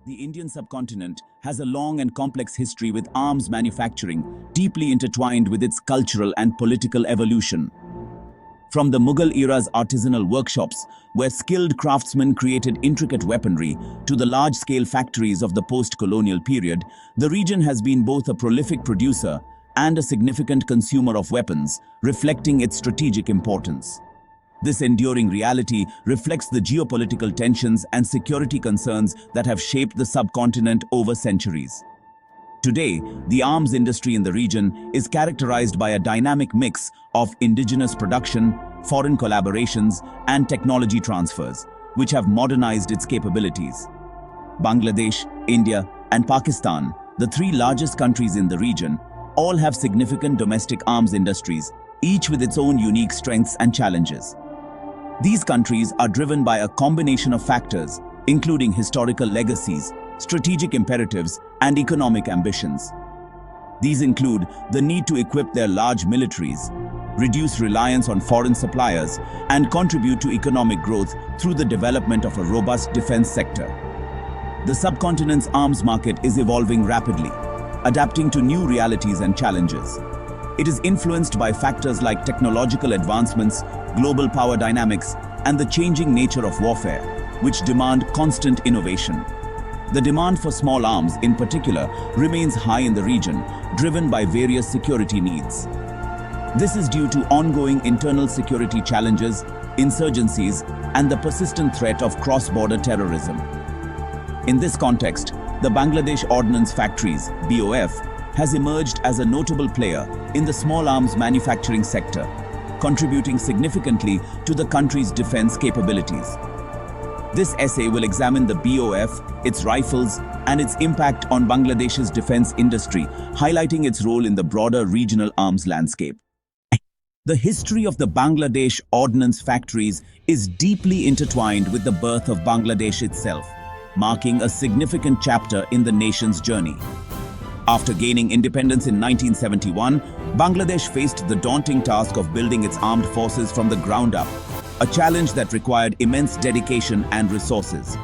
The Indian subcontinent has a long and complex history with arms manufacturing deeply intertwined with its cultural and political evolution. From the Mughal era's artisanal workshops, where skilled craftsmen created intricate weaponry, to the large-scale factories of the post-colonial period, the region has been both a prolific producer and a significant consumer of weapons, reflecting its strategic importance. This enduring reality reflects the geopolitical tensions and security concerns that have shaped the subcontinent over centuries. Today, the arms industry in the region is characterized by a dynamic mix of indigenous production, foreign collaborations, and technology transfers, which have modernized its capabilities. Bangladesh, India, and Pakistan, the three largest countries in the region, all have significant domestic arms industries, each with its own unique strengths and challenges. These countries are driven by a combination of factors, including historical legacies, strategic imperatives, and economic ambitions. These include the need to equip their large militaries, reduce reliance on foreign suppliers, and contribute to economic growth through the development of a robust defense sector. The subcontinent's arms market is evolving rapidly, adapting to new realities and challenges. It is influenced by factors like technological advancements, global power dynamics, and the changing nature of warfare, which demand constant innovation. The demand for small arms, in particular, remains high in the region, driven by various security needs. This is due to ongoing internal security challenges, insurgencies, and the persistent threat of cross-border terrorism. In this context, the Bangladesh Ordnance Factories (BOF) has emerged as a notable player in the small arms manufacturing sector, contributing significantly to the country's defense capabilities. This essay will examine the BOF, its rifles, and its impact on Bangladesh's defense industry, highlighting its role in the broader regional arms landscape. The history of the Bangladesh Ordnance Factories is deeply intertwined with the birth of Bangladesh itself, marking a significant chapter in the nation's journey. After gaining independence in 1971, Bangladesh faced the daunting task of building its armed forces from the ground up, a challenge that required immense dedication and resources.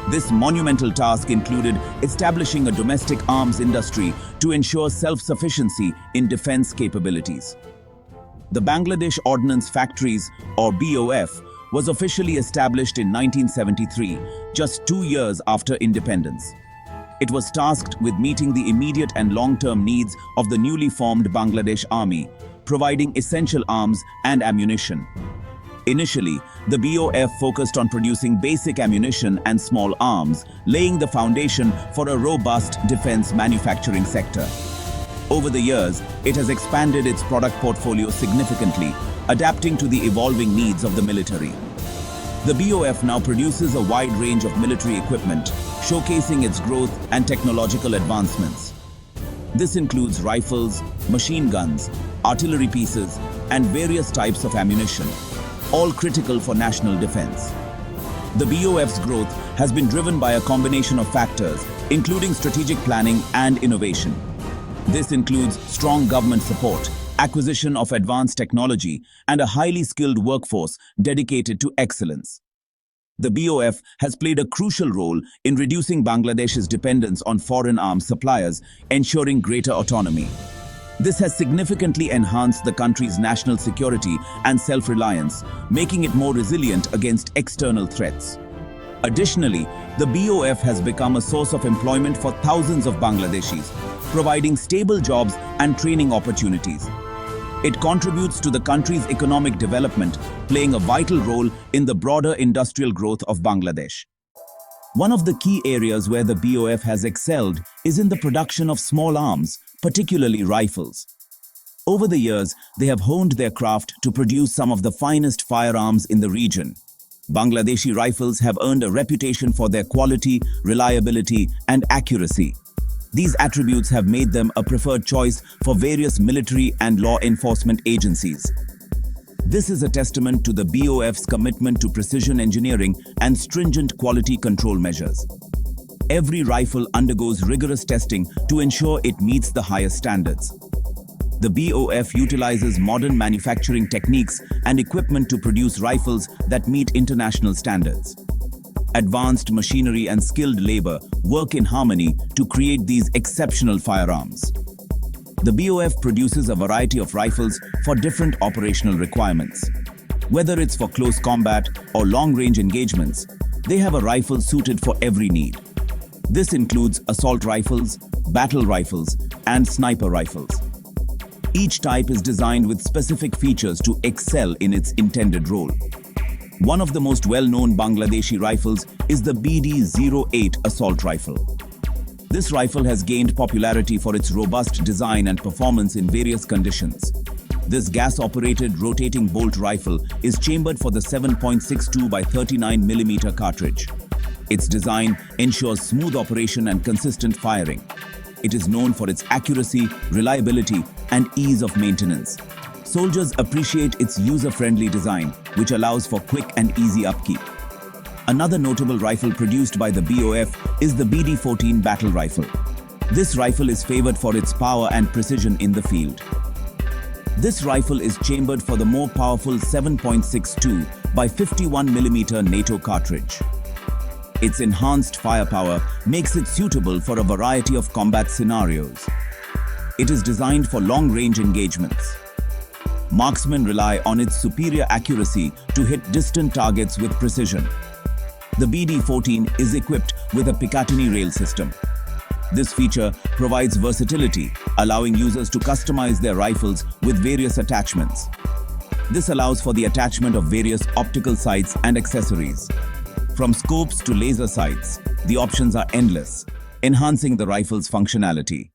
This monumental task included establishing a domestic arms industry to ensure self-sufficiency in defense capabilities. The Bangladesh Ordnance Factories, or BOF, was officially established in 1973, just 2 years after independence. It was tasked with meeting the immediate and long-term needs of the newly formed Bangladesh Army, providing essential arms and ammunition. Initially, the BOF focused on producing basic ammunition and small arms, laying the foundation for a robust defense manufacturing sector. Over the years, it has expanded its product portfolio significantly, adapting to the evolving needs of the military. The BOF now produces a wide range of military equipment, showcasing its growth and technological advancements. This includes rifles, machine guns, artillery pieces, and various types of ammunition, all critical for national defense. The BOF's growth has been driven by a combination of factors, including strategic planning and innovation. This includes strong government support, acquisition of advanced technology, and a highly skilled workforce dedicated to excellence. The BOF has played a crucial role in reducing Bangladesh's dependence on foreign arms suppliers, ensuring greater autonomy. This has significantly enhanced the country's national security and self-reliance, making it more resilient against external threats. Additionally, the BOF has become a source of employment for thousands of Bangladeshis, providing stable jobs and training opportunities. It contributes to the country's economic development, playing a vital role in the broader industrial growth of Bangladesh. One of the key areas where the BOF has excelled is in the production of small arms, particularly rifles. Over the years, they have honed their craft to produce some of the finest firearms in the region. Bangladeshi rifles have earned a reputation for their quality, reliability, and accuracy. These attributes have made them a preferred choice for various military and law enforcement agencies. This is a testament to the BOF's commitment to precision engineering and stringent quality control measures. Every rifle undergoes rigorous testing to ensure it meets the highest standards. The BOF utilizes modern manufacturing techniques and equipment to produce rifles that meet international standards. Advanced machinery and skilled labor work in harmony to create these exceptional firearms. The BOF produces a variety of rifles for different operational requirements. Whether it's for close combat or long-range engagements, they have a rifle suited for every need. This includes assault rifles, battle rifles, and sniper rifles. Each type is designed with specific features to excel in its intended role. One of the most well-known Bangladeshi rifles is the BD-08 assault rifle. This rifle has gained popularity for its robust design and performance in various conditions. This gas-operated rotating bolt rifle is chambered for the 7.62 by 39 mm cartridge. Its design ensures smooth operation and consistent firing. It is known for its accuracy, reliability, and ease of maintenance. Soldiers appreciate its user-friendly design, which allows for quick and easy upkeep. Another notable rifle produced by the BOF is the BD-14 battle rifle. This rifle is favored for its power and precision in the field. This rifle is chambered for the more powerful 7.62 by 51 mm NATO cartridge. Its enhanced firepower makes it suitable for a variety of combat scenarios. It is designed for long-range engagements. Marksmen rely on its superior accuracy to hit distant targets with precision. The BD-14 is equipped with a Picatinny rail system. This feature provides versatility, allowing users to customize their rifles with various attachments. This allows for the attachment of various optical sights and accessories. From scopes to laser sights, the options are endless, enhancing the rifle's functionality.